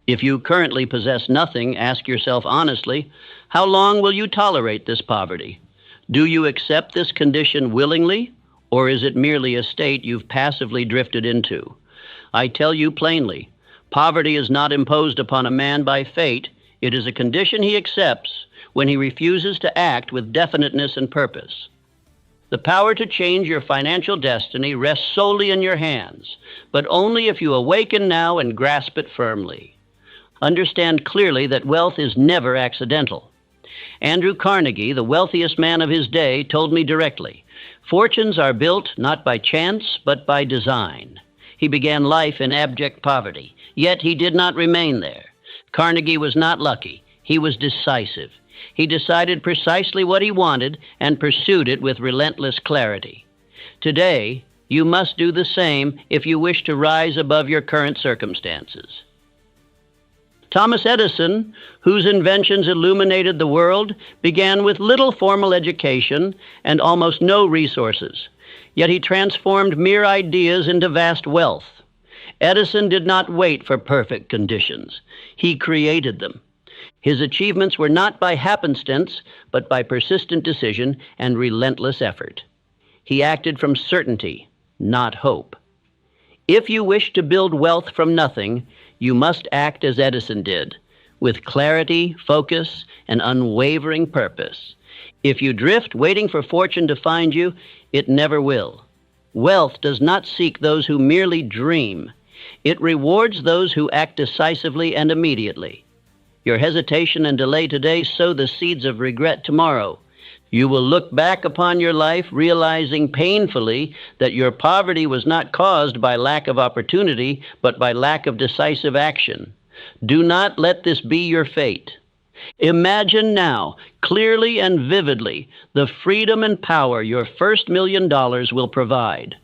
If you currently possess nothing, ask yourself honestly, how long will you tolerate this poverty? Do you accept this condition willingly, or is it merely a state you've passively drifted into? I tell you plainly, poverty is not imposed upon a man by fate. It is a condition he accepts when he refuses to act with definiteness and purpose. The power to change your financial destiny rests solely in your hands, but only if you awaken now and grasp it firmly. Understand clearly that wealth is never accidental. Andrew Carnegie, the wealthiest man of his day, told me directly, fortunes are built not by chance, but by design. He began life in abject poverty, yet he did not remain there. Carnegie was not lucky. He was decisive. He decided precisely what he wanted and pursued it with relentless clarity. Today, you must do the same if you wish to rise above your current circumstances. Thomas Edison, whose inventions illuminated the world, began with little formal education and almost no resources. Yet he transformed mere ideas into vast wealth. Edison did not wait for perfect conditions. He created them. His achievements were not by happenstance, but by persistent decision and relentless effort. He acted from certainty, not hope. If you wish to build wealth from nothing, you must act as Edison did, with clarity, focus, and unwavering purpose. If you drift waiting for fortune to find you, it never will. Wealth does not seek those who merely dream. It rewards those who act decisively and immediately. Your hesitation and delay today sow the seeds of regret tomorrow. You will look back upon your life realizing painfully that your poverty was not caused by lack of opportunity, but by lack of decisive action. Do not let this be your fate. Imagine now, clearly and vividly, the freedom and power your first $1 million will provide.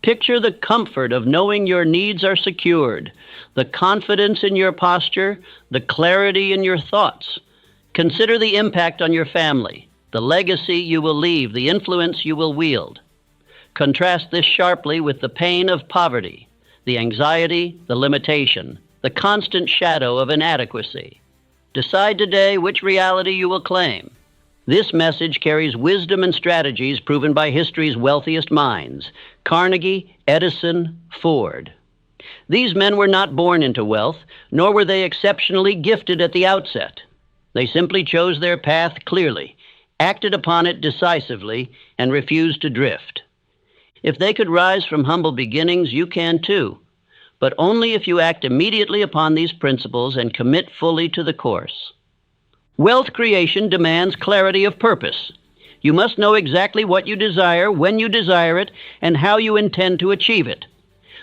Picture the comfort of knowing your needs are secured, the confidence in your posture, the clarity in your thoughts. Consider the impact on your family, the legacy you will leave, the influence you will wield. Contrast this sharply with the pain of poverty, the anxiety, the limitation, the constant shadow of inadequacy. Decide today which reality you will claim. This message carries wisdom and strategies proven by history's wealthiest minds: Carnegie, Edison, Ford. These men were not born into wealth, nor were they exceptionally gifted at the outset. They simply chose their path clearly, acted upon it decisively, and refused to drift. If they could rise from humble beginnings, you can too, but only if you act immediately upon these principles and commit fully to the course. Wealth creation demands clarity of purpose. You must know exactly what you desire, when you desire it, and how you intend to achieve it.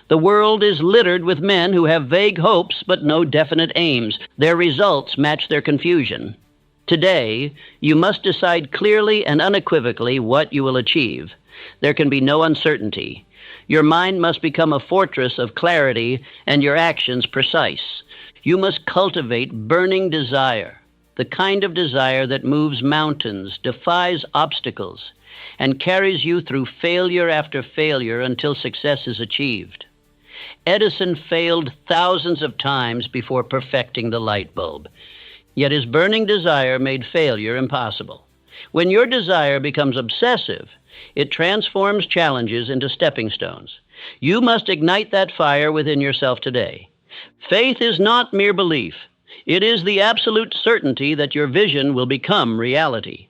The world is littered with men who have vague hopes but no definite aims. Their results match their confusion. Today, you must decide clearly and unequivocally what you will achieve. There can be no uncertainty. Your mind must become a fortress of clarity and your actions precise. You must cultivate burning desire, the kind of desire that moves mountains, defies obstacles, and carries you through failure after failure until success is achieved. Edison failed thousands of times before perfecting the light bulb. Yet his burning desire made failure impossible. When your desire becomes obsessive, it transforms challenges into stepping stones. You must ignite that fire within yourself today. Faith is not mere belief. It is the absolute certainty that your vision will become reality.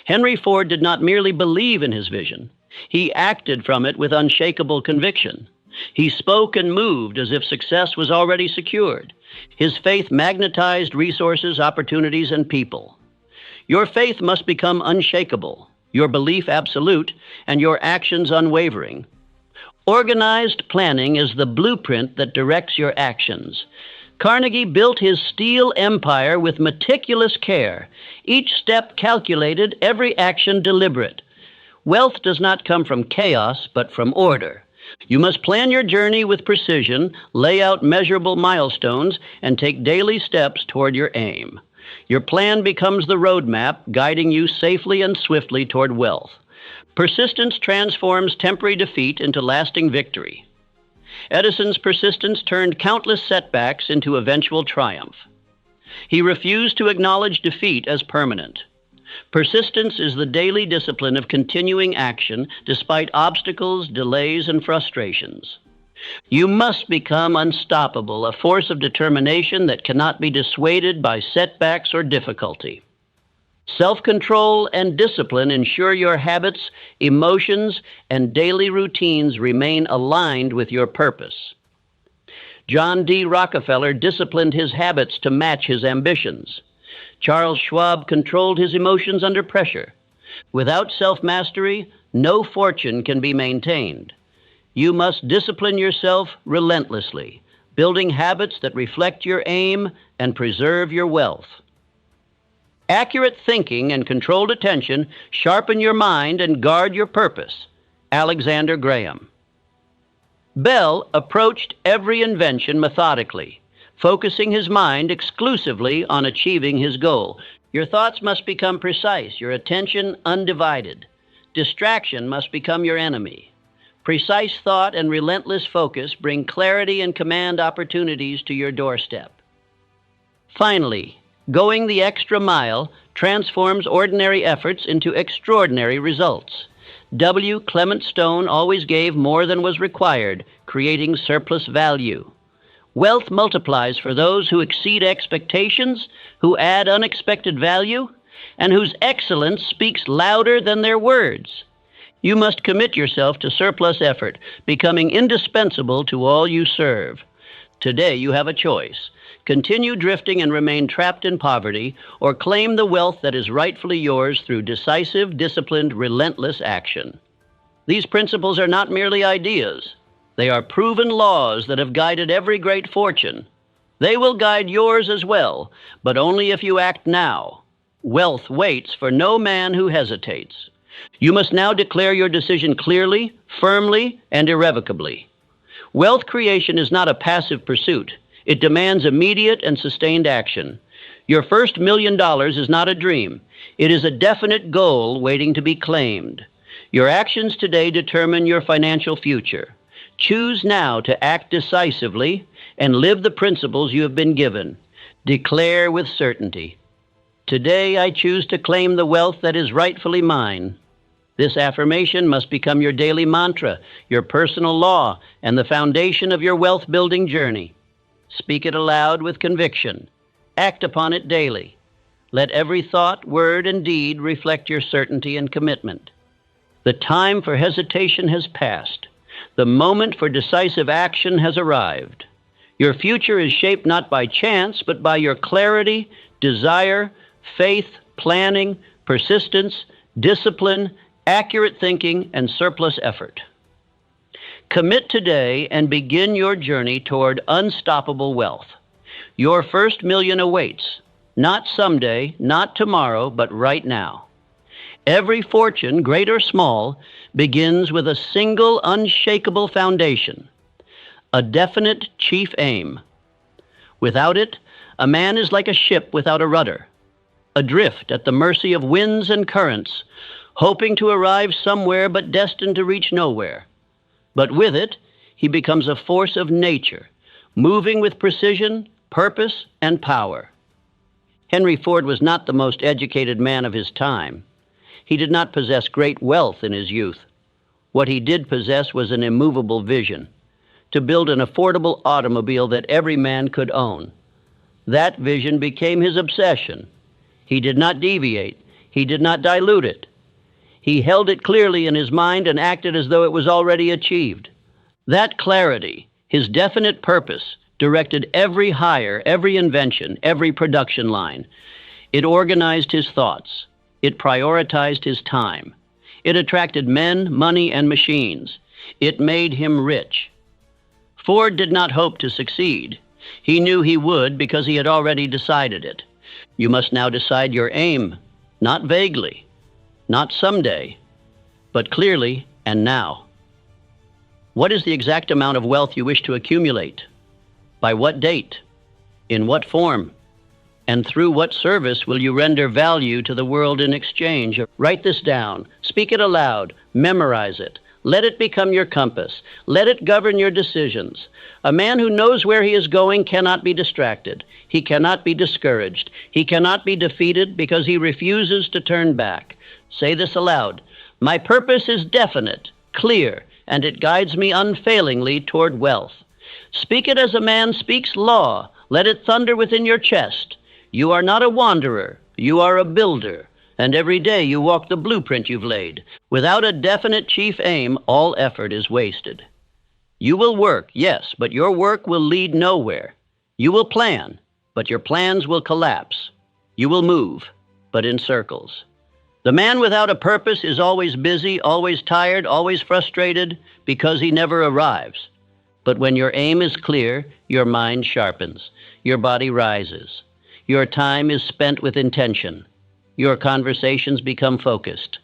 Henry Ford did not merely believe in his vision. He acted from it with unshakable conviction. He spoke and moved as if success was already secured. His faith magnetized resources, opportunities, and people. Your faith must become unshakable, your belief absolute, and your actions unwavering. Organized planning is the blueprint that directs your actions. Carnegie built his steel empire with meticulous care, each step calculated, every action deliberate. Wealth does not come from chaos, but from order. You must plan your journey with precision, lay out measurable milestones, and take daily steps toward your aim. Your plan becomes the roadmap, guiding you safely and swiftly toward wealth. Persistence transforms temporary defeat into lasting victory. Edison's persistence turned countless setbacks into eventual triumph. He refused to acknowledge defeat as permanent. Persistence is the daily discipline of continuing action despite obstacles, delays, and frustrations. You must become unstoppable, a force of determination that cannot be dissuaded by setbacks or difficulty. Self-control and discipline ensure your habits, emotions, and daily routines remain aligned with your purpose. John D. Rockefeller disciplined his habits to match his ambitions. Charles Schwab controlled his emotions under pressure. Without self-mastery, no fortune can be maintained. You must discipline yourself relentlessly, building habits that reflect your aim and preserve your wealth. Accurate thinking and controlled attention sharpen your mind and guard your purpose. Alexander Graham. Bell approached every invention methodically, focusing his mind exclusively on achieving his goal. Your thoughts must become precise, your attention undivided. Distraction must become your enemy. Precise thought and relentless focus bring clarity and command opportunities to your doorstep. Finally, going the extra mile transforms ordinary efforts into extraordinary results. W. Clement Stone always gave more than was required, creating surplus value. Wealth multiplies for those who exceed expectations, who add unexpected value, and whose excellence speaks louder than their words. You must commit yourself to surplus effort, becoming indispensable to all you serve. Today you have a choice. Continue drifting and remain trapped in poverty, or claim the wealth that is rightfully yours through decisive, disciplined, relentless action. These principles are not merely ideas. They are proven laws that have guided every great fortune. They will guide yours as well, but only if you act now. Wealth waits for no man who hesitates. You must now declare your decision clearly, firmly, and irrevocably. Wealth creation is not a passive pursuit. It demands immediate and sustained action. Your first $1 million is not a dream. It is a definite goal waiting to be claimed. Your actions today determine your financial future. Choose now to act decisively and live the principles you have been given. Declare with certainty. Today I choose to claim the wealth that is rightfully mine. This affirmation must become your daily mantra, your personal law, and the foundation of your wealth-building journey. Speak it aloud with conviction. Act upon it daily. Let every thought, word, and deed reflect your certainty and commitment. The time for hesitation has passed. The moment for decisive action has arrived. Your future is shaped not by chance, but by your clarity, desire, faith, planning, persistence, discipline, accurate thinking, and surplus effort. Commit today and begin your journey toward unstoppable wealth. Your first million awaits, not someday, not tomorrow, but right now. Every fortune, great or small, begins with a single unshakable foundation, a definite chief aim. Without it, a man is like a ship without a rudder, adrift at the mercy of winds and currents, hoping to arrive somewhere but destined to reach nowhere. But with it, he becomes a force of nature, moving with precision, purpose, and power. Henry Ford was not the most educated man of his time. He did not possess great wealth in his youth. What he did possess was an immovable vision, to build an affordable automobile that every man could own. That vision became his obsession. He did not deviate. He did not dilute it. He held it clearly in his mind and acted as though it was already achieved. That clarity, his definite purpose, directed every hire, every invention, every production line. It organized his thoughts. It prioritized his time. It attracted men, money, and machines. It made him rich. Ford did not hope to succeed. He knew he would because he had already decided it. You must now decide your aim, not vaguely, not someday, but clearly and now. What is the exact amount of wealth you wish to accumulate? By what date? In what form? And through what service will you render value to the world in exchange? Write this down. Speak it aloud. Memorize it. Let it become your compass. Let it govern your decisions. A man who knows where he is going cannot be distracted. He cannot be discouraged. He cannot be defeated because he refuses to turn back. Say this aloud. My purpose is definite, clear, and it guides me unfailingly toward wealth. Speak it as a man speaks law. Let it thunder within your chest. You are not a wanderer. You are a builder. And every day you walk the blueprint you've laid. Without a definite chief aim, all effort is wasted. You will work, yes, but your work will lead nowhere. You will plan, but your plans will collapse. You will move, but in circles. The man without a purpose is always busy, always tired, always frustrated, because he never arrives. But when your aim is clear, your mind sharpens, your body rises. Your time is spent with intention. Your conversations become focused.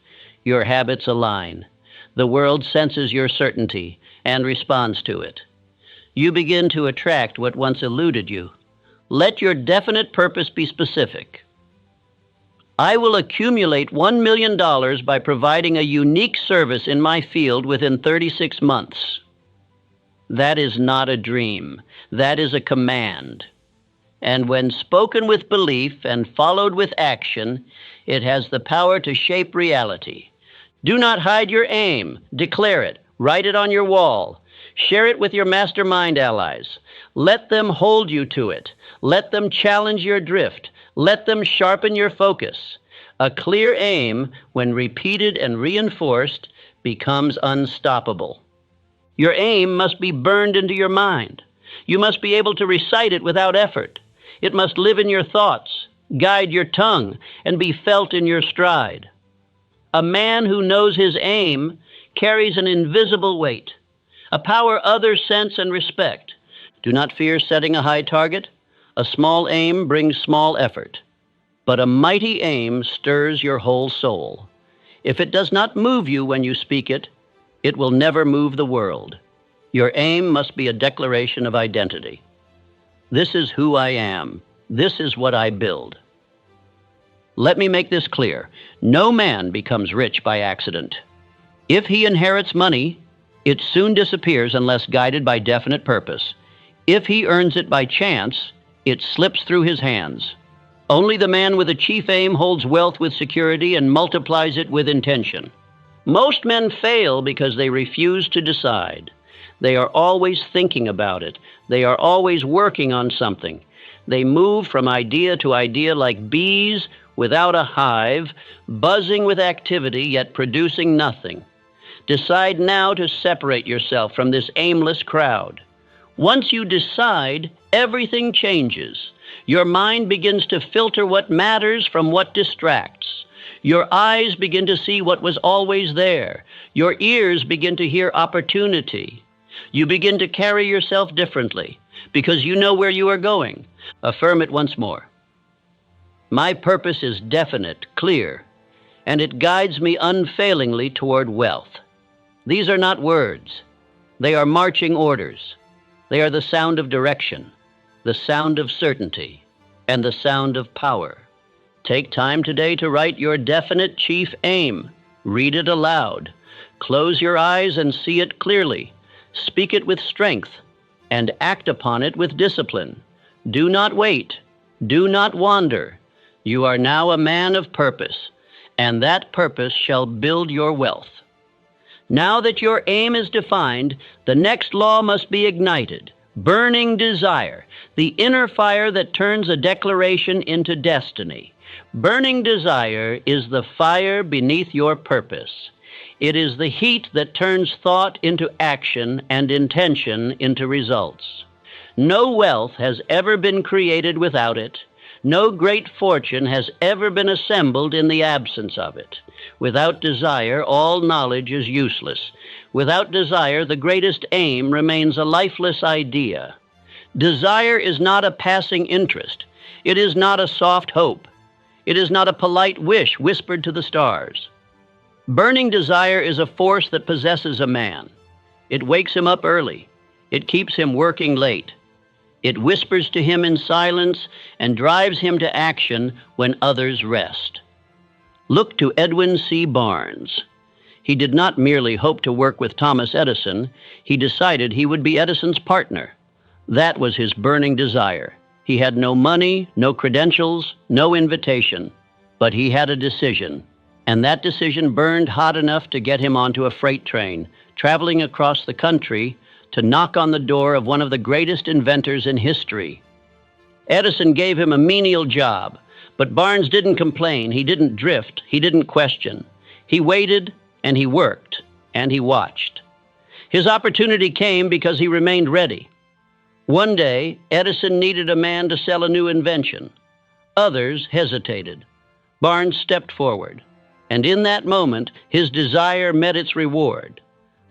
Your habits align. The world senses your certainty and responds to it. You begin to attract what once eluded you. Let your definite purpose be specific. I will accumulate $1 million by providing a unique service in my field within 36 months. That is not a dream. That is a command. And when spoken with belief and followed with action, it has the power to shape reality. Do not hide your aim. Declare it. Write it on your wall. Share it with your mastermind allies. Let them hold you to it. Let them challenge your drift. Let them sharpen your focus. A clear aim, when repeated and reinforced, becomes unstoppable. Your aim must be burned into your mind. You must be able to recite it without effort. It must live in your thoughts, guide your tongue, and be felt in your stride. A man who knows his aim carries an invisible weight, a power others sense and respect. Do not fear setting a high target. A small aim brings small effort, but a mighty aim stirs your whole soul. If it does not move you when you speak it, it will never move the world. Your aim must be a declaration of identity. This is who I am. This is what I build. Let me make this clear. No man becomes rich by accident. If he inherits money, it soon disappears unless guided by definite purpose. If he earns it by chance, it slips through his hands. Only the man with a chief aim holds wealth with security and multiplies it with intention. Most men fail because they refuse to decide. They are always thinking about it. They are always working on something. They move from idea to idea like bees without a hive, buzzing with activity yet producing nothing. Decide now to separate yourself from this aimless crowd. Once you decide, everything changes. Your mind begins to filter what matters from what distracts. Your eyes begin to see what was always there. Your ears begin to hear opportunity. You begin to carry yourself differently because you know where you are going. Affirm it once more. My purpose is definite, clear, and it guides me unfailingly toward wealth. These are not words. They are marching orders. They are the sound of direction, the sound of certainty, and the sound of power. Take time today to write your definite chief aim. Read it aloud. Close your eyes and see it clearly. Speak it with strength and act upon it with discipline. Do not wait. Do not wander. You are now a man of purpose, and that purpose shall build your wealth. Now that your aim is defined, the next law must be ignited. Burning desire, the inner fire that turns a declaration into destiny. Burning desire is the fire beneath your purpose. It is the heat that turns thought into action and intention into results. No wealth has ever been created without it. No great fortune has ever been assembled in the absence of it. Without desire, all knowledge is useless. Without desire, the greatest aim remains a lifeless idea. Desire is not a passing interest. It is not a soft hope. It is not a polite wish whispered to the stars. Burning desire is a force that possesses a man. It wakes him up early. It keeps him working late. It whispers to him in silence and drives him to action when others rest. Look to Edwin C. Barnes. He did not merely hope to work with Thomas Edison, he decided he would be Edison's partner. That was his burning desire. He had no money, no credentials, no invitation, but he had a decision. And that decision burned hot enough to get him onto a freight train, traveling across the country to knock on the door of one of the greatest inventors in history. Edison gave him a menial job, but Barnes didn't complain, he didn't drift, he didn't question. He waited, and he worked, and he watched. His opportunity came because he remained ready. One day, Edison needed a man to sell a new invention. Others hesitated. Barnes stepped forward, and in that moment, his desire met its reward.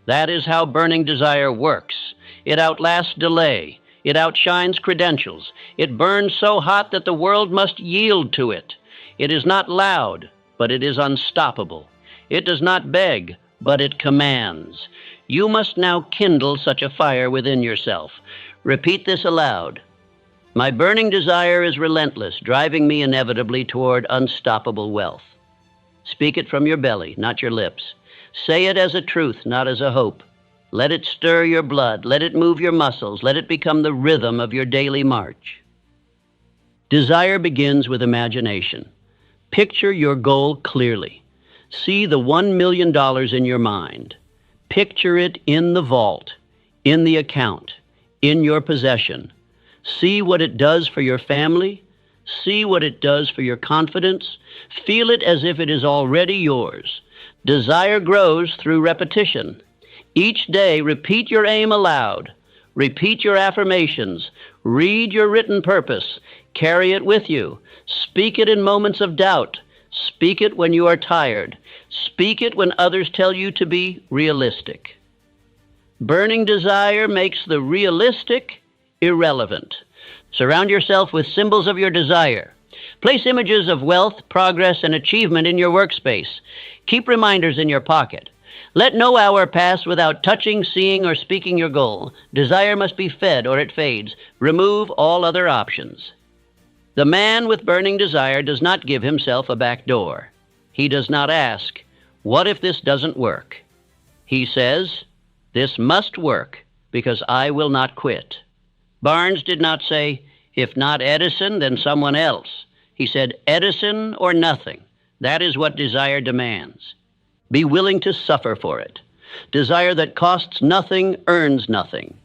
That is how burning desire works. It outlasts delay. It outshines credentials. It burns so hot that the world must yield to it. It is not loud, but it is unstoppable. It does not beg, but it commands. You must now kindle such a fire within yourself. Repeat this aloud. My burning desire is relentless, driving me inevitably toward unstoppable wealth. Speak it from your belly, not your lips. Say it as a truth, not as a hope. Let it stir your blood. Let it move your muscles. Let it become the rhythm of your daily march. Desire begins with imagination. Picture your goal clearly. See the $1 million in your mind. Picture it in the vault, in the account, in your possession. See what it does for your family. See what it does for your confidence. Feel it as if it is already yours. Desire grows through repetition. Each day, repeat your aim aloud. Repeat your affirmations. Read your written purpose. Carry it with you. Speak it in moments of doubt. Speak it when you are tired. Speak it when others tell you to be realistic. Burning desire makes the realistic irrelevant. Surround yourself with symbols of your desire. Place images of wealth, progress, and achievement in your workspace. Keep reminders in your pocket. Let no hour pass without touching, seeing, or speaking your goal. Desire must be fed or it fades. Remove all other options. The man with burning desire does not give himself a back door. He does not ask, what if this doesn't work? He says, this must work because I will not quit. Barnes did not say, if not Edison, then someone else. He said, Edison or nothing. That is what desire demands. Be willing to suffer for it. Desire that costs nothing earns nothing.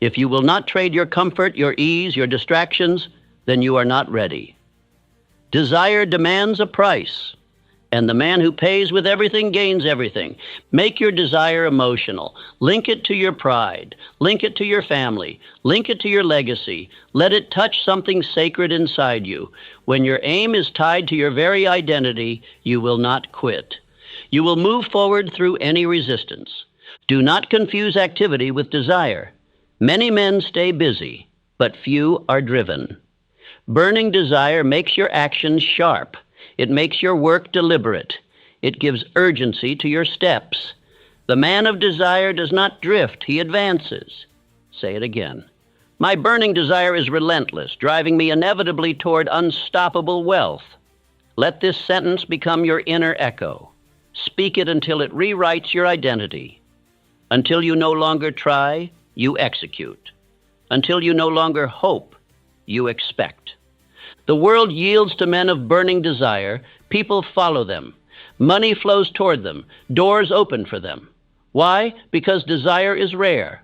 If you will not trade your comfort, your ease, your distractions, then you are not ready. Desire demands a price, and the man who pays with everything gains everything. Make your desire emotional. Link it to your pride. Link it to your family. Link it to your legacy. Let it touch something sacred inside you. When your aim is tied to your very identity, you will not quit. You will move forward through any resistance. Do not confuse activity with desire. Many men stay busy, but few are driven. Burning desire makes your actions sharp. It makes your work deliberate. It gives urgency to your steps. The man of desire does not drift, he advances. Say it again. My burning desire is relentless, driving me inevitably toward unstoppable wealth. Let this sentence become your inner echo. Speak it until it rewrites your identity. Until you no longer try, you execute. Until you no longer hope, you expect. The world yields to men of burning desire. People follow them. Money flows toward them. Doors open for them. Why? Because desire is rare.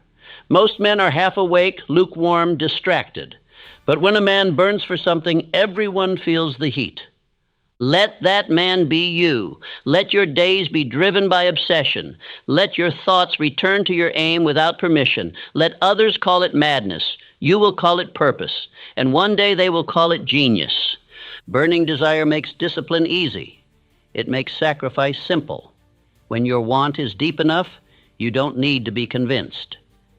Most men are half awake, lukewarm, distracted. But when a man burns for something, everyone feels the heat. Let that man be you. Let your days be driven by obsession. Let your thoughts return to your aim without permission. Let others call it madness. You will call it purpose. And one day they will call it genius. Burning desire makes discipline easy. It makes sacrifice simple. When your want is deep enough, you don't need to be convinced.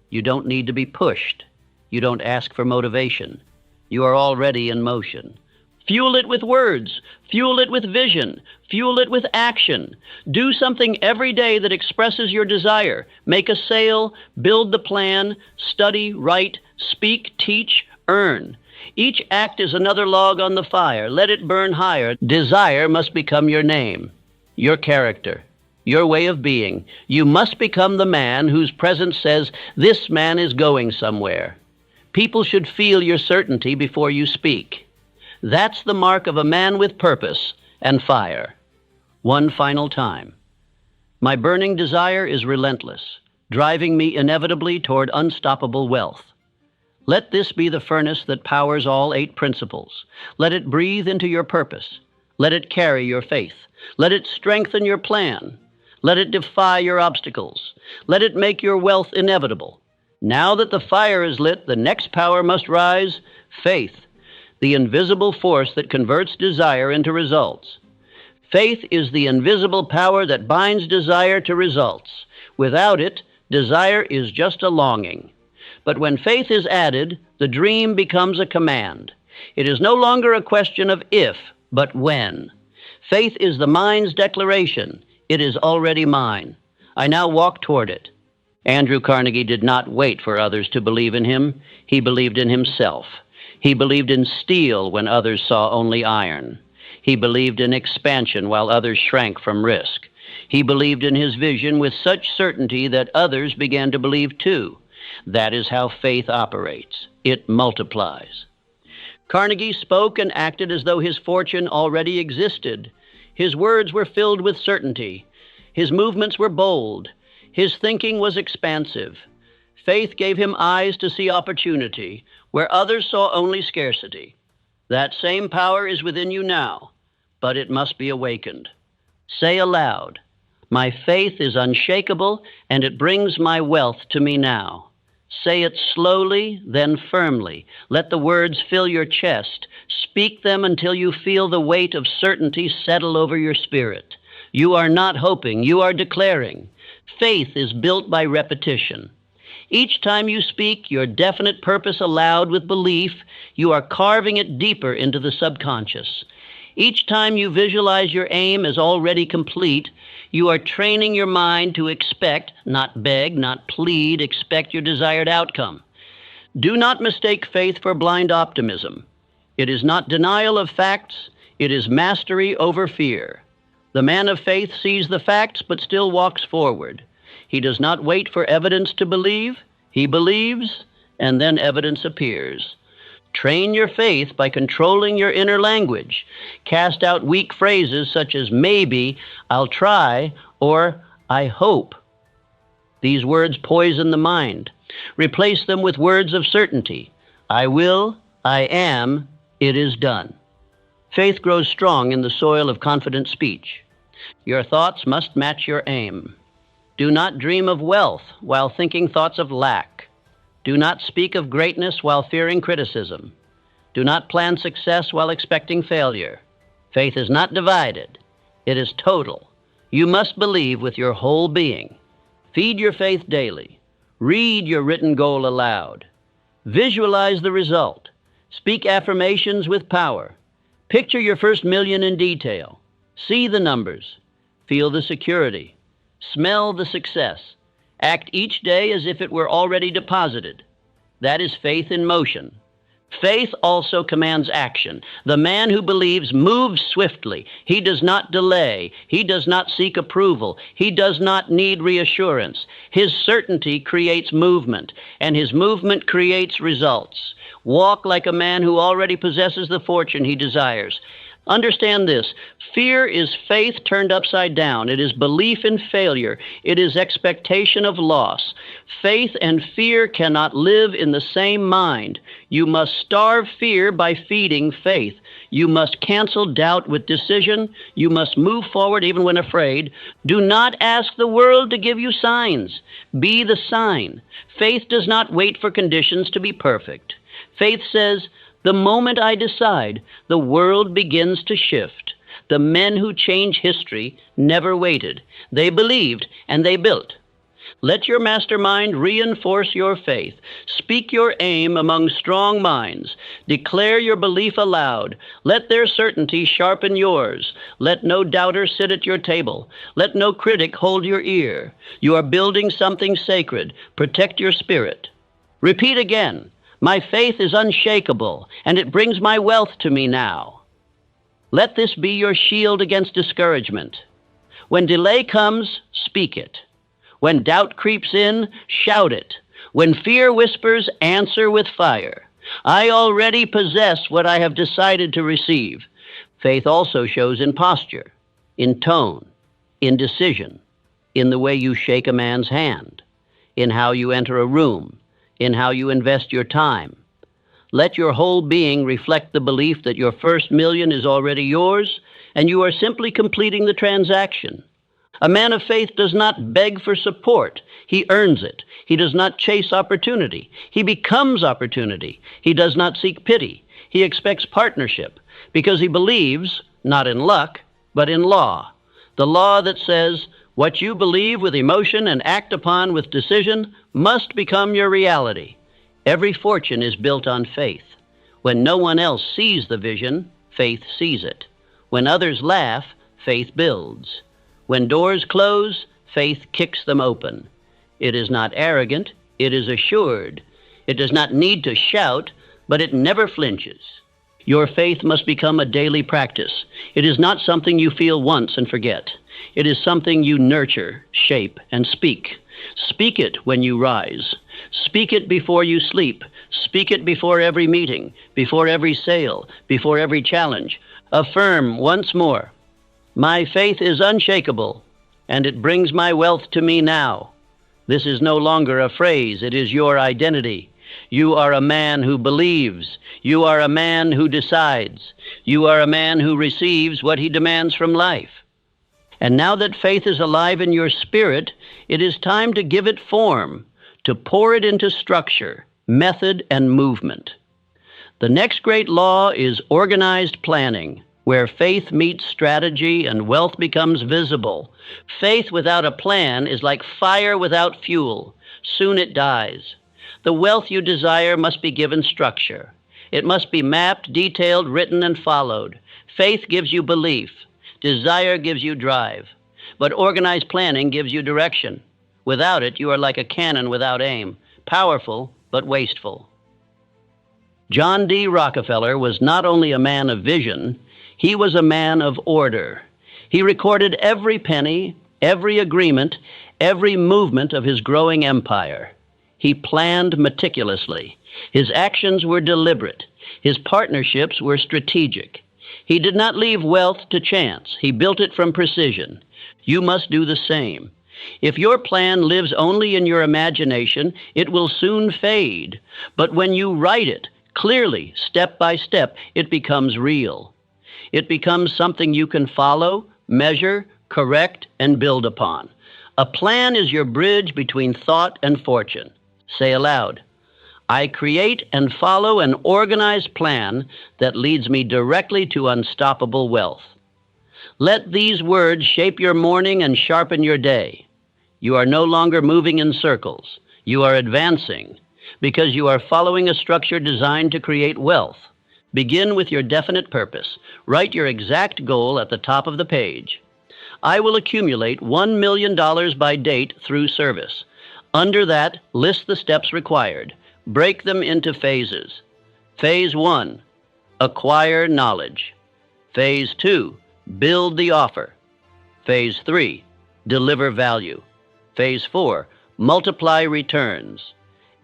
You don't need to be pushed. You don't ask for motivation. You are already in motion. Fuel it with words. Fuel it with vision. Fuel it with action. Do something every day that expresses your desire. Make a sale, build the plan, study, write, speak, teach, earn. Each act is another log on the fire. Let it burn higher. Desire must become your name, your character, your way of being. You must become the man whose presence says, "This man is going somewhere." People should feel your certainty before you speak. That's the mark of a man with purpose and fire. One final time. My burning desire is relentless, driving me inevitably toward unstoppable wealth. Let this be the furnace that powers all 8 principles. Let it breathe into your purpose. Let it carry your faith. Let it strengthen your plan. Let it defy your obstacles. Let it make your wealth inevitable. Now that the fire is lit, the next power must rise: faith, the invisible force that converts desire into results. Faith is the invisible power that binds desire to results. Without it, desire is just a longing. But when faith is added, the dream becomes a command. It is no longer a question of if, but when. Faith is the mind's declaration. It is already mine. I now walk toward it. Andrew Carnegie did not wait for others to believe in him. He believed in himself. He believed in steel when others saw only iron. He believed in expansion while others shrank from risk. He believed in his vision with such certainty that others began to believe too. That is how faith operates. It multiplies. Carnegie spoke and acted as though his fortune already existed. His words were filled with certainty. His movements were bold. His thinking was expansive. Faith gave him eyes to see opportunity where others saw only scarcity. That same power is within you now, but it must be awakened. Say aloud, "My faith is unshakable, and it brings my wealth to me now." Say it slowly, then firmly. Let the words fill your chest. Speak them until you feel the weight of certainty settle over your spirit. You are not hoping, you are declaring. Faith is built by repetition. Each time you speak your definite purpose aloud with belief, you are carving it deeper into the subconscious. Each time you visualize your aim as already complete, you are training your mind to expect, not beg, not plead, expect your desired outcome. Do not mistake faith for blind optimism. It is not denial of facts, it is mastery over fear. The man of faith sees the facts but still walks forward. He does not wait for evidence to believe. He believes, and then evidence appears. Train your faith by controlling your inner language. Cast out weak phrases such as maybe, I'll try, or I hope. These words poison the mind. Replace them with words of certainty. I will, I am, it is done. Faith grows strong in the soil of confident speech. Your thoughts must match your aim. Do not dream of wealth while thinking thoughts of lack. Do not speak of greatness while fearing criticism. Do not plan success while expecting failure. Faith is not divided. It is total. You must believe with your whole being. Feed your faith daily. Read your written goal aloud. Visualize the result. Speak affirmations with power. Picture your first million in detail. See the numbers. Feel the security. Smell the success. Act each day as if it were already deposited. That is faith in motion. Faith also commands action. The man who believes moves swiftly. He does not delay. He does not seek approval. He does not need reassurance. His certainty creates movement, and his movement creates results. Walk like a man who already possesses the fortune he desires. Understand this. Fear is faith turned upside down. It is belief in failure. It is expectation of loss. Faith and fear cannot live in the same mind. You must starve fear by feeding faith. You must cancel doubt with decision. You must move forward even when afraid. Do not ask the world to give you signs. Be the sign. Faith does not wait for conditions to be perfect. Faith says, the moment I decide, the world begins to shift. The men who change history never waited. They believed and they built. Let your mastermind reinforce your faith. Speak your aim among strong minds. Declare your belief aloud. Let their certainty sharpen yours. Let no doubter sit at your table. Let no critic hold your ear. You are building something sacred. Protect your spirit. Repeat again. My faith is unshakable, and it brings my wealth to me now. Let this be your shield against discouragement. When delay comes, speak it. When doubt creeps in, shout it. When fear whispers, answer with fire. I already possess what I have decided to receive. Faith also shows in posture, in tone, in decision, in the way you shake a man's hand, in how you enter a room, in how you invest your time. Let your whole being reflect the belief that your first million is already yours, and you are simply completing the transaction. A man of faith does not beg for support. He earns it. He does not chase opportunity. He becomes opportunity. He does not seek pity. He expects partnership because he believes, not in luck, but in law. The law that says what you believe with emotion and act upon with decision must become your reality. Every fortune is built on faith. When no one else sees the vision, faith sees it. When others laugh, faith builds. When doors close, faith kicks them open. It is not arrogant, it is assured. It does not need to shout, but it never flinches. Your faith must become a daily practice. It is not something you feel once and forget. It is something you nurture, shape, and speak. Speak it when you rise. Speak it before you sleep. Speak it before every meeting, before every sale, before every challenge. Affirm once more, my faith is unshakable, and it brings my wealth to me now. This is no longer a phrase, it is your identity. You are a man who believes. You are a man who decides. You are a man who receives what he demands from life. And now that faith is alive in your spirit, it is time to give it form, to pour it into structure, method, and movement. The next great law is organized planning, where faith meets strategy and wealth becomes visible. Faith without a plan is like fire without fuel. Soon it dies. The wealth you desire must be given structure. It must be mapped, detailed, written, and followed. Faith gives you belief. Desire gives you drive. But organized planning gives you direction. Without it, you are like a cannon without aim, powerful but wasteful. John D. Rockefeller was not only a man of vision, he was a man of order. He recorded every penny, every agreement, every movement of his growing empire. He planned meticulously. His actions were deliberate. His partnerships were strategic. He did not leave wealth to chance. He built it from precision. You must do the same. If your plan lives only in your imagination, it will soon fade. But when you write it, clearly, step by step, it becomes real. It becomes something you can follow, measure, correct, and build upon. A plan is your bridge between thought and fortune. Say aloud, I create and follow an organized plan that leads me directly to unstoppable wealth. Let these words shape your morning and sharpen your day. You are no longer moving in circles. You are advancing because you are following a structure designed to create wealth. Begin with your definite purpose. Write your exact goal at the top of the page. I will accumulate $1 million by date through service. Under that, list the steps required. Break them into phases. Phase 1, acquire knowledge. Phase 2, build the offer. Phase 3, deliver value. Phase 4, multiply returns.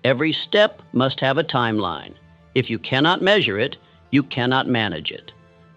Every step must have a timeline. If you cannot measure it, you cannot manage it.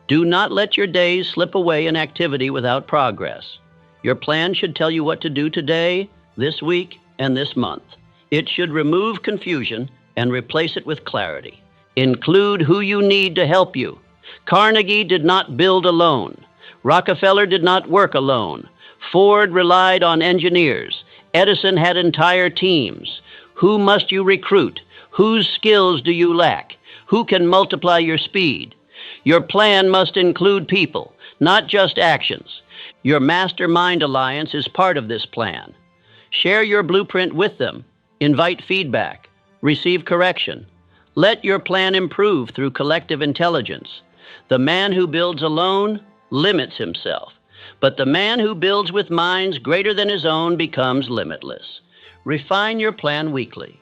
Do not let your days slip away in activity without progress. Your plan should tell you what to do today, this week, and this month. It should remove confusion and replace it with clarity. Include who you need to help you. Carnegie did not build alone. Rockefeller did not work alone. Ford relied on engineers. Edison had entire teams. Who must you recruit? Whose skills do you lack? Who can multiply your speed? Your plan must include people, not just actions. Your mastermind alliance is part of this plan. Share your blueprint with them. Invite feedback. Receive correction. Let your plan improve through collective intelligence. The man who builds alone limits himself, but the man who builds with minds greater than his own becomes limitless. Refine your plan weekly.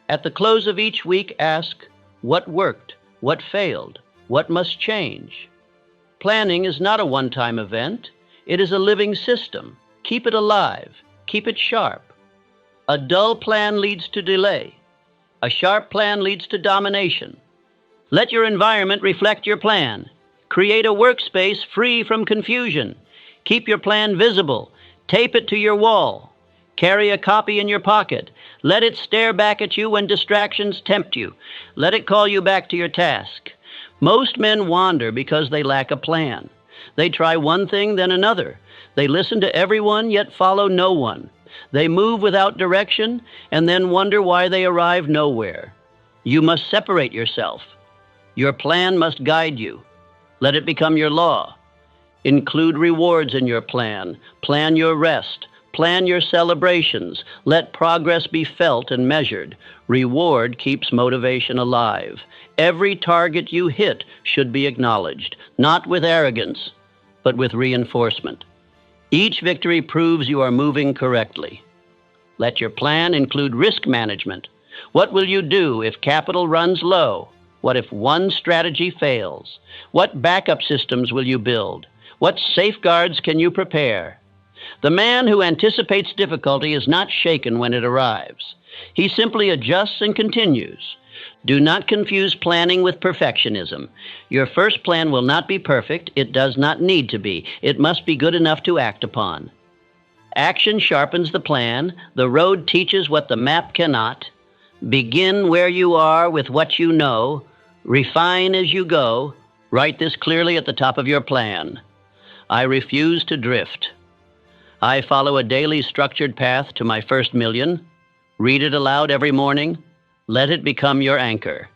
At the close of each week, ask, what worked? What failed? What must change? Planning is not a one-time event. It is a living system. Keep it alive. Keep it sharp. A dull plan leads to delay. A sharp plan leads to domination. Let your environment reflect your plan. Create a workspace free from confusion. Keep your plan visible. Tape it to your wall. Carry a copy in your pocket. Let it stare back at you when distractions tempt you. Let it call you back to your task. Most men wander because they lack a plan. They try one thing, then another. They listen to everyone, yet follow no one. They move without direction, and then wonder why they arrive nowhere. You must separate yourself. Your plan must guide you. Let it become your law. Include rewards in your plan. Plan your rest. Plan your celebrations. Let progress be felt and measured. Reward keeps motivation alive. Every target you hit should be acknowledged, not with arrogance, but with reinforcement. Each victory proves you are moving correctly. Let your plan include risk management. What will you do if capital runs low? What if one strategy fails? What backup systems will you build? What safeguards can you prepare? The man who anticipates difficulty is not shaken when it arrives. He simply adjusts and continues. Do not confuse planning with perfectionism. Your first plan will not be perfect. It does not need to be. It must be good enough to act upon. Action sharpens the plan. The road teaches what the map cannot. Begin where you are with what you know. Refine as you go. Write this clearly at the top of your plan. I refuse to drift. I follow a daily structured path to my first million. Read it aloud every morning. Let it become your anchor.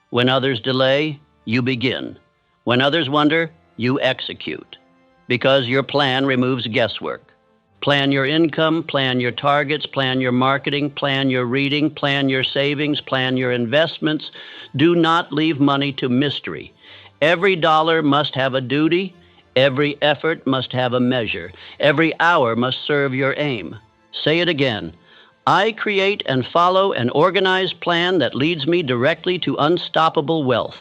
When others delay, you begin. When others wonder, you execute. Because your plan removes guesswork. Plan your income, plan your targets, plan your marketing, plan your reading, plan your savings, plan your investments. Do not leave money to mystery. Every dollar must have a duty. Every effort must have a measure. Every hour must serve your aim. Say it again. I create and follow an organized plan that leads me directly to unstoppable wealth.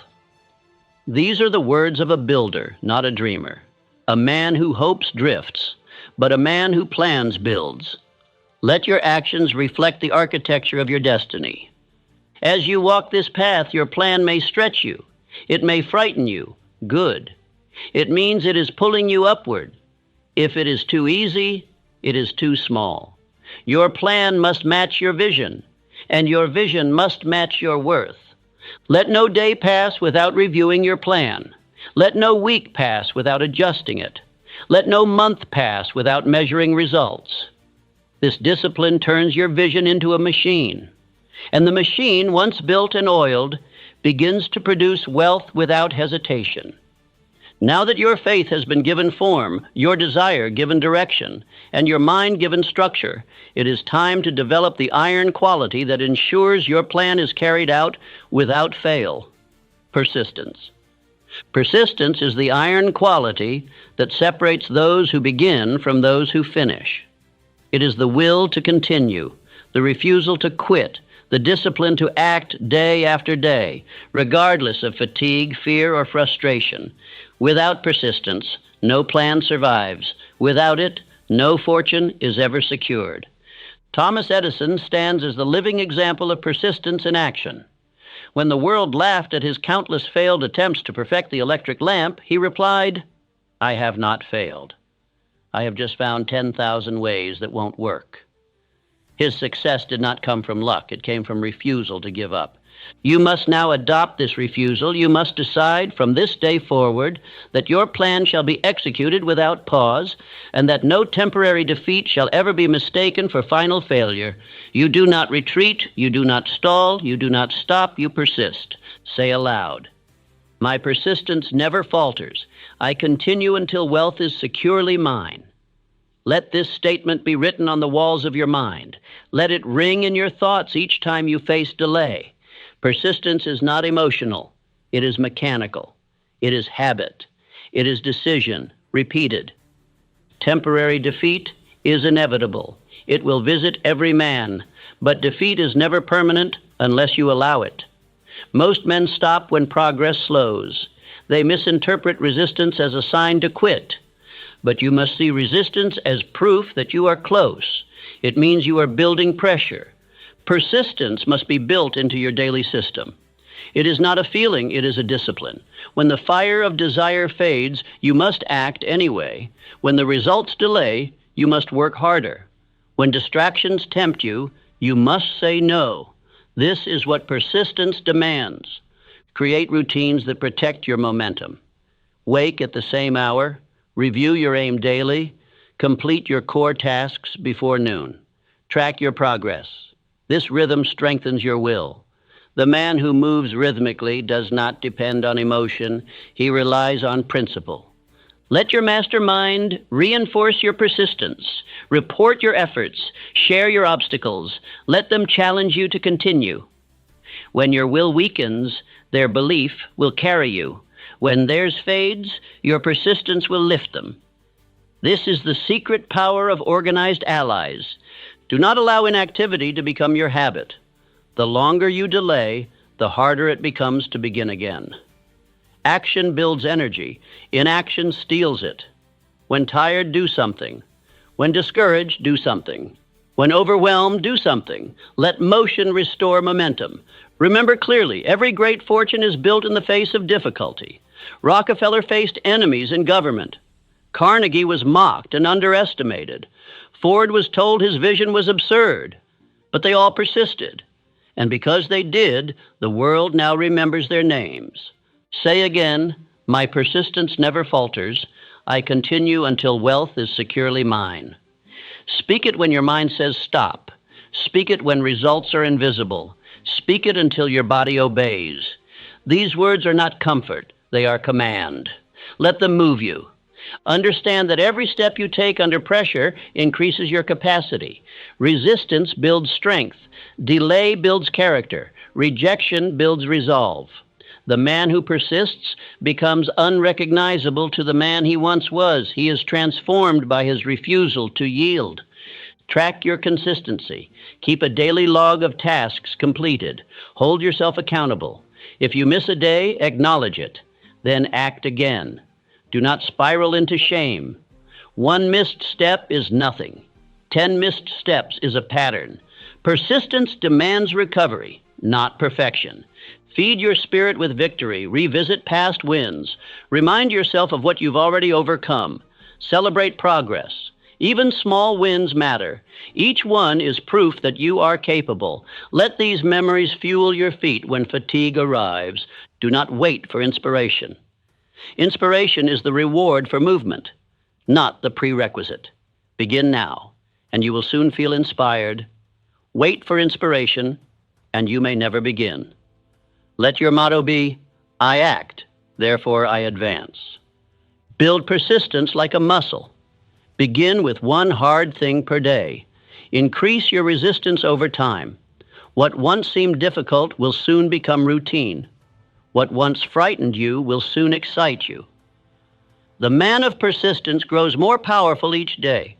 These are the words of a builder, not a dreamer. A man who hopes drifts, but a man who plans builds. Let your actions reflect the architecture of your destiny. As you walk this path, your plan may stretch you. It may frighten you. Good. It means it is pulling you upward. If it is too easy, it is too small. Your plan must match your vision, and your vision must match your worth. Let no day pass without reviewing your plan. Let no week pass without adjusting it. Let no month pass without measuring results. This discipline turns your vision into a machine, and the machine, once built and oiled, begins to produce wealth without hesitation. Now that your faith has been given form, your desire given direction, and your mind given structure, it is time to develop the iron quality that ensures your plan is carried out without fail. Persistence. Persistence is the iron quality that separates those who begin from those who finish. It is the will to continue, the refusal to quit, the discipline to act day after day, regardless of fatigue, fear, or frustration. Without persistence, no plan survives. Without it, no fortune is ever secured. Thomas Edison stands as the living example of persistence in action. When the world laughed at his countless failed attempts to perfect the electric lamp, he replied, "I have not failed. I have just found 10,000 ways that won't work." His success did not come from luck. It came from refusal to give up. You must now adopt this refusal. You must decide from this day forward that your plan shall be executed without pause, and that no temporary defeat shall ever be mistaken for final failure. You do not retreat. You do not stall. You do not stop. You persist. Say aloud, "My persistence never falters. I continue until wealth is securely mine." Let this statement be written on the walls of your mind. Let it ring in your thoughts each time you face delay. Persistence is not emotional. It is mechanical. It is habit. It is decision, repeated. Temporary defeat is inevitable. It will visit every man, but defeat is never permanent unless you allow it. Most men stop when progress slows. They misinterpret resistance as a sign to quit. but you must see resistance as proof that you are close. It means you are building pressure. Persistence must be built into your daily system. It is not a feeling, it is a discipline. When the fire of desire fades, you must act anyway. When the results delay, you must work harder. When distractions tempt you, you must say no. This is what persistence demands. Create routines that protect your momentum. Wake at the same hour, review your aim daily, complete your core tasks before noon. Track your progress. This rhythm strengthens your will. The man who moves rhythmically does not depend on emotion. He relies on principle. Let your mastermind reinforce your persistence. Report your efforts. Share your obstacles. Let them challenge you to continue. When your will weakens, their belief will carry you. When theirs fades, your persistence will lift them. This is the secret power of organized allies. Do not allow inactivity to become your habit. The longer you delay, the harder it becomes to begin again. Action builds energy. Inaction steals it. When tired, do something. When discouraged, do something. When overwhelmed, do something. Let motion restore momentum. Remember clearly, every great fortune is built in the face of difficulty. Rockefeller faced enemies in government. Carnegie was mocked and underestimated. Ford was told his vision was absurd, but they all persisted. And because they did, the world now remembers their names. Say again, my persistence never falters. I continue until wealth is securely mine. Speak it when your mind says stop. Speak it when results are invisible. Speak it until your body obeys. These words are not comfort, they are command. Let them move you. Understand that every step you take under pressure increases your capacity. Resistance builds strength. Delay builds character. Rejection builds resolve. The man who persists becomes unrecognizable to the man he once was. He is transformed by his refusal to yield. Track your consistency. Keep a daily log of tasks completed. Hold yourself accountable. If you miss a day, acknowledge it. Then act again. Do not spiral into shame. 1 missed step is nothing. 10 missed steps is a pattern. Persistence demands recovery, not perfection. Feed your spirit with victory. Revisit past wins. Remind yourself of what you've already overcome. Celebrate progress. Even small wins matter. Each one is proof that you are capable. Let these memories fuel your feet when fatigue arrives. Do not wait for inspiration. Inspiration is the reward for movement, not the prerequisite. Begin now, and you will soon feel inspired. Wait for inspiration, and you may never begin. Let your motto be, I act, therefore I advance. Build persistence like a muscle. Begin with one hard thing per day. Increase your resistance over time. What once seemed difficult will soon become routine. What once frightened you will soon excite you. The man of persistence grows more powerful each day.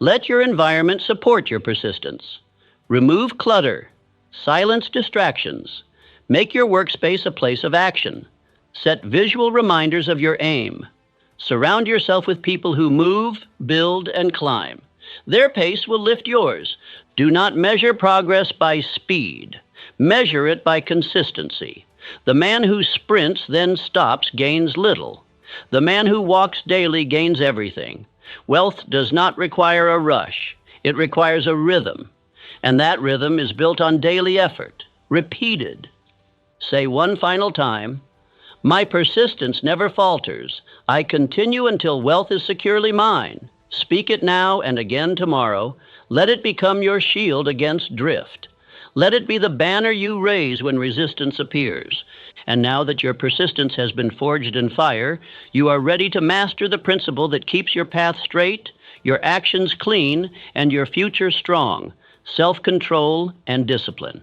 Let your environment support your persistence. Remove clutter. Silence distractions. Make your workspace a place of action. Set visual reminders of your aim. Surround yourself with people who move, build, and climb. Their pace will lift yours. Do not measure progress by speed. Measure it by consistency. The man who sprints then stops gains little. The man who walks daily gains everything. Wealth does not require a rush. It requires a rhythm. And that rhythm is built on daily effort, repeated. Say one final time, my persistence never falters. I continue until wealth is securely mine. Speak it now and again tomorrow. Let it become your shield against drift. Let it be the banner you raise when resistance appears. And now that your persistence has been forged in fire, you are ready to master the principle that keeps your path straight, your actions clean, and your future strong: self-control and discipline.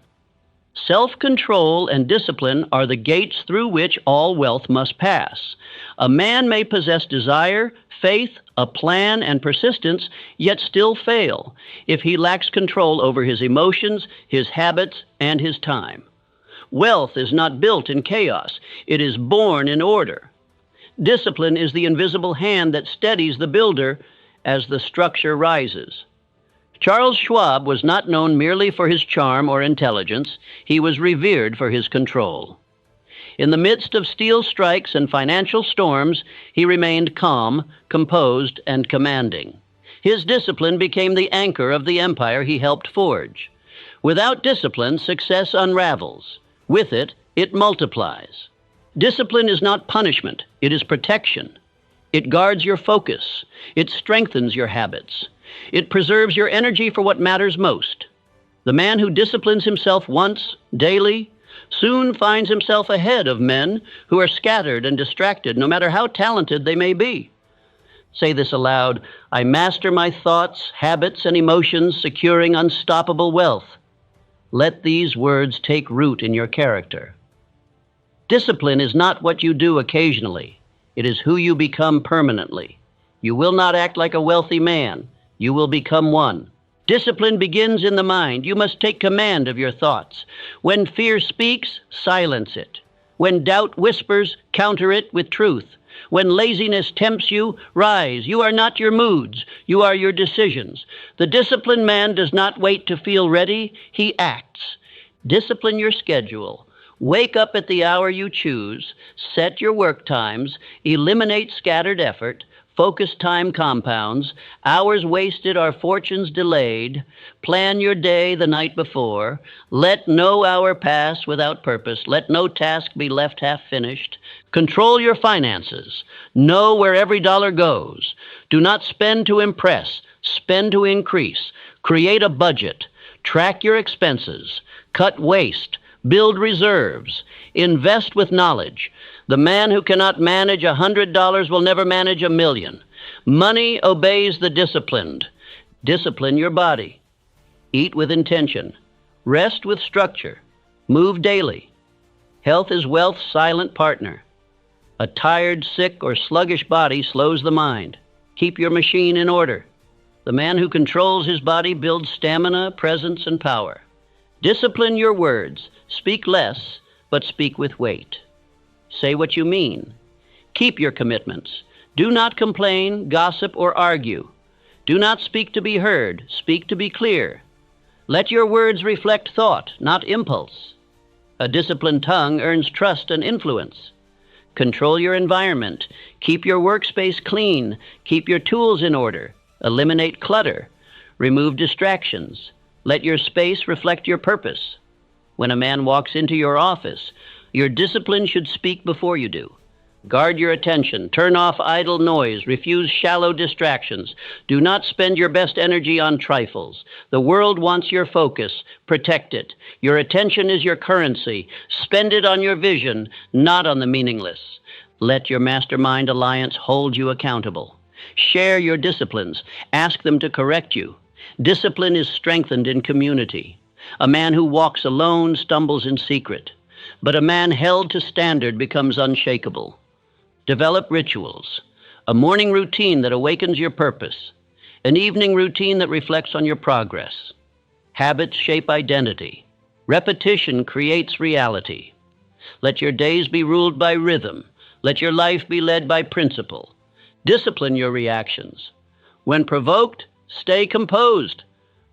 Self-control and discipline are the gates through which all wealth must pass. A man may possess desire, faith, a plan, and persistence, yet still fail if he lacks control over his emotions, his habits, and his time. Wealth is not built in chaos. It is born in order. Discipline is the invisible hand that steadies the builder as the structure rises. Charles Schwab was not known merely for his charm or intelligence. He was revered for his control. In the midst of steel strikes and financial storms, he remained calm, composed, and commanding. His discipline became the anchor of the empire he helped forge. Without discipline, success unravels. With it, it multiplies. Discipline is not punishment, it is protection. It guards your focus. It strengthens your habits. It preserves your energy for what matters most. The man who disciplines himself once, daily, soon finds himself ahead of men who are scattered and distracted, no matter how talented they may be. Say this aloud: I master my thoughts, habits, and emotions, securing unstoppable wealth. Let these words take root in your character. Discipline is not what you do occasionally. It is who you become permanently. You will not act like a wealthy man. You will become one. Discipline begins in the mind. You must take command of your thoughts. When fear speaks, silence it. When doubt whispers, counter it with truth. When laziness tempts you, rise. You are not your moods. You are your decisions. The disciplined man does not wait to feel ready. He acts. Discipline your schedule. Wake up at the hour you choose. Set your work times. Eliminate scattered effort. Focus time compounds. Hours wasted are fortunes delayed. Plan your day the night before. Let no hour pass without purpose. Let no task be left half finished. Control your finances. Know where every dollar goes. Do not spend to impress. Spend to increase. Create a budget. Track your expenses. Cut waste. Build reserves. Invest with knowledge. The man who cannot manage $100 will never manage $1 million. Money obeys the disciplined. Discipline your body. Eat with intention. Rest with structure. Move daily. Health is wealth's silent partner. A tired, sick, or sluggish body slows the mind. Keep your machine in order. The man who controls his body builds stamina, presence, and power. Discipline your words. Speak less, but speak with weight. Say what you mean. Keep your commitments. Do not complain, gossip, or argue. Do not speak to be heard. Speak to be clear. Let your words reflect thought, not impulse. A disciplined tongue earns trust and influence. Control your environment. Keep your workspace clean. Keep your tools in order. Eliminate clutter. Remove distractions. Let your space reflect your purpose. When a man walks into your office, your discipline should speak before you do. Guard your attention. Turn off idle noise. Refuse shallow distractions. Do not spend your best energy on trifles. The world wants your focus. Protect it. Your attention is your currency. Spend it on your vision, not on the meaningless. Let your mastermind alliance hold you accountable. Share your disciplines. Ask them to correct you. Discipline is strengthened in community. A man who walks alone stumbles in secret, but a man held to standard becomes unshakable. Develop rituals, a morning routine that awakens your purpose, an evening routine that reflects on your progress. Habits shape identity. Repetition creates reality. Let your days be ruled by rhythm. Let your life be led by principle. Discipline your reactions. When provoked, stay composed.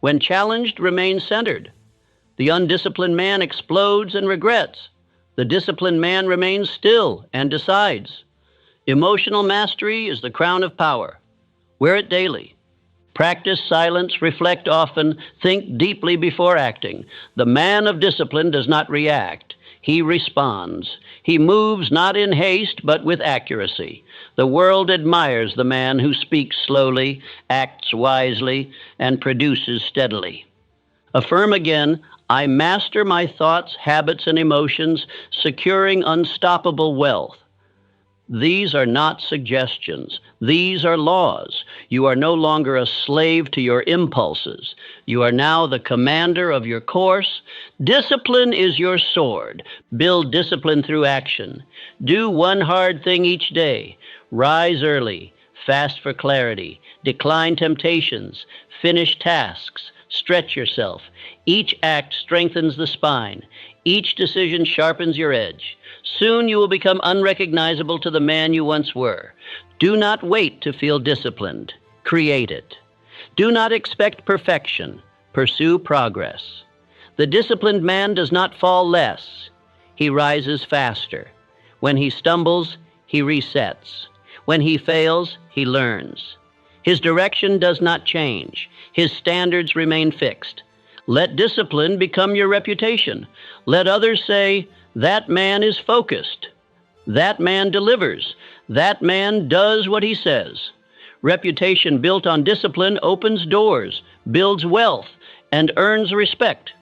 When challenged, remain centered. The undisciplined man explodes and regrets. The disciplined man remains still and decides. Emotional mastery is the crown of power. Wear it daily. Practice silence, reflect often, think deeply before acting. The man of discipline does not react. He responds. He moves not in haste, but with accuracy. The world admires the man who speaks slowly, acts wisely, and produces steadily. Affirm again, I master my thoughts, habits, and emotions, securing unstoppable wealth. These are not suggestions. These are laws. You are no longer a slave to your impulses. You are now the commander of your course. Discipline is your sword. Build discipline through action. Do one hard thing each day. Rise early. Fast for clarity. Decline temptations. Finish tasks. Stretch yourself. Each act strengthens the spine. Each decision sharpens your edge. Soon you will become unrecognizable to the man you once were. Do not wait to feel disciplined. Create it. Do not expect perfection. Pursue progress. The disciplined man does not fall less. He rises faster. When he stumbles, he resets. When he fails, he learns. His direction does not change. His standards remain fixed. Let discipline become your reputation. Let others say, that man is focused. That man delivers. That man does what he says. Reputation built on discipline opens doors, builds wealth, and earns respect.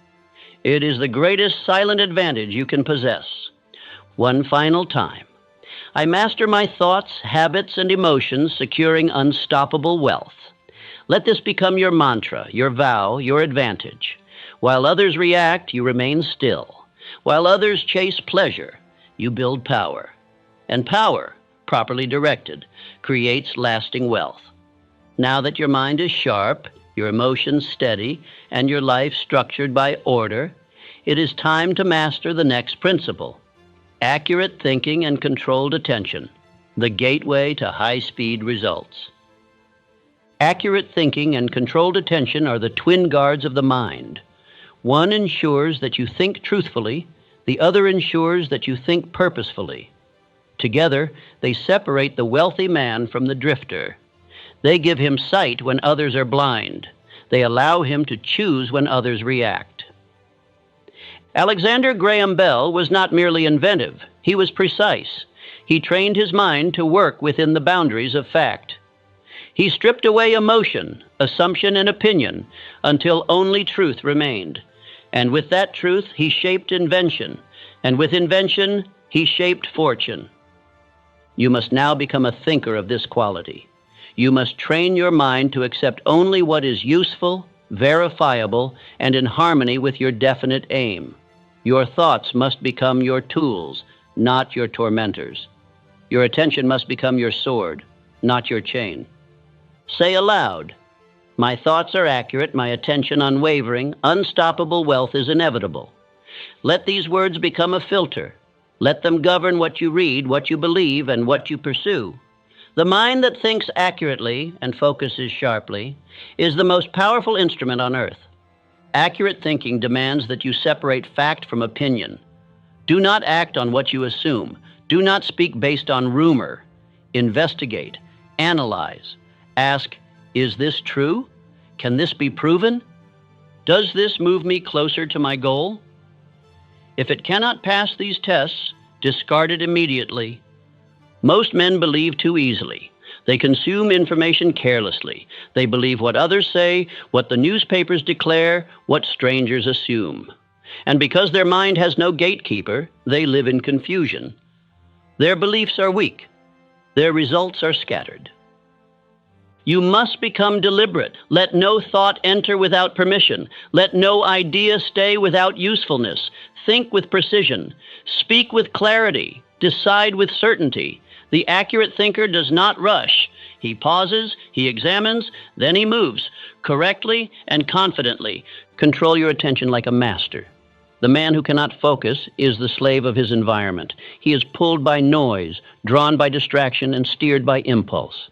It is the greatest silent advantage you can possess. One final time. I master my thoughts, habits, and emotions, securing unstoppable wealth. Let this become your mantra, your vow, your advantage. While others react, you remain still. While others chase pleasure, you build power. And power, properly directed, creates lasting wealth. Now that your mind is sharp, your emotions steady, and your life structured by order, it is time to master the next principle. Accurate thinking and controlled attention, the gateway to high-speed results. Accurate thinking and controlled attention are the twin guards of the mind. One ensures that you think truthfully, the other ensures that you think purposefully. Together, they separate the wealthy man from the drifter. They give him sight when others are blind. They allow him to choose when others react. Alexander Graham Bell was not merely inventive, he was precise. He trained his mind to work within the boundaries of fact. He stripped away emotion, assumption, and opinion until only truth remained. And with that truth, he shaped invention. And with invention, he shaped fortune. You must now become a thinker of this quality. You must train your mind to accept only what is useful, verifiable, and in harmony with your definite aim. Your thoughts must become your tools, not your tormentors. Your attention must become your sword, not your chain. Say aloud, my thoughts are accurate, my attention unwavering, unstoppable wealth is inevitable. Let these words become a filter. Let them govern what you read, what you believe, and what you pursue. The mind that thinks accurately and focuses sharply is the most powerful instrument on earth. Accurate thinking demands that you separate fact from opinion. Do not act on what you assume. Do not speak based on rumor. Investigate. Analyze. Ask, is this true? Can this be proven? Does this move me closer to my goal? If it cannot pass these tests, discard it immediately. Most men believe too easily. They consume information carelessly. They believe what others say, what the newspapers declare, what strangers assume. And because their mind has no gatekeeper, they live in confusion. Their beliefs are weak. Their results are scattered. You must become deliberate. Let no thought enter without permission. Let no idea stay without usefulness. Think with precision. Speak with clarity. Decide with certainty. The accurate thinker does not rush. He pauses, he examines, then he moves, correctly and confidently. Control your attention like a master. The man who cannot focus is the slave of his environment. He is pulled by noise, drawn by distraction, and steered by impulse.